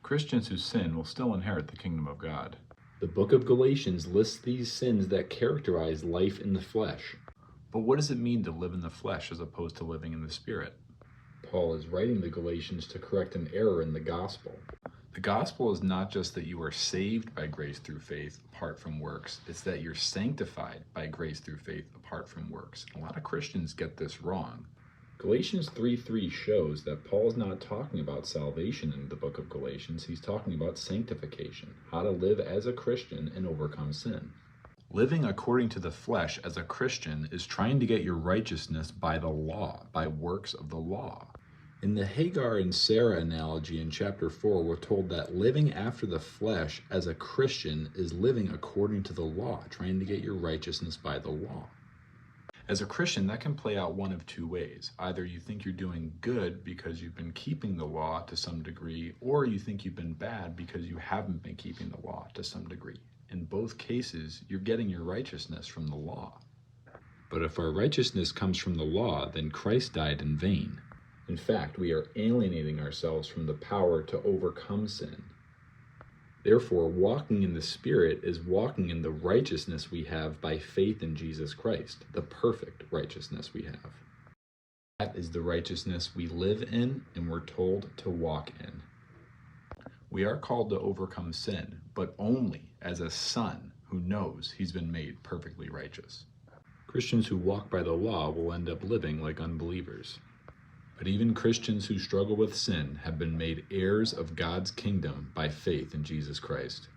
Christians who sin will still inherit the kingdom of God. The book of Galatians lists these sins that characterize life in the flesh. But what does it mean to live in the flesh as opposed to living in the Spirit? Paul is writing the Galatians to correct an error in the gospel. The gospel is not just that you are saved by grace through faith apart from works, it's that you're sanctified by grace through faith apart from works. A lot of Christians get this wrong. Galatians 3:3 shows that Paul is not talking about salvation in the book of Galatians. He's talking about sanctification, how to live as a Christian and overcome sin. Living according to the flesh as a Christian is trying to get your righteousness by the law, by works of the law. In the Hagar and Sarah analogy in chapter 4, we're told that living after the flesh as a Christian is living according to the law, trying to get your righteousness by the law. As a Christian, that can play out one of two ways. Either you think you're doing good because you've been keeping the law to some degree, or you think you've been bad because you haven't been keeping the law to some degree. In both cases, you're getting your righteousness from the law. But if our righteousness comes from the law, then Christ died in vain. In fact, we are alienating ourselves from the power to overcome sin. Therefore, walking in the Spirit is walking in the righteousness we have by faith in Jesus Christ, the perfect righteousness we have. That is the righteousness we live in and we're told to walk in. We are called to overcome sin, but only as a son who knows he's been made perfectly righteous. Christians who walk by the law will end up living like unbelievers. But even Christians who struggle with sin have been made heirs of God's kingdom by faith in Jesus Christ.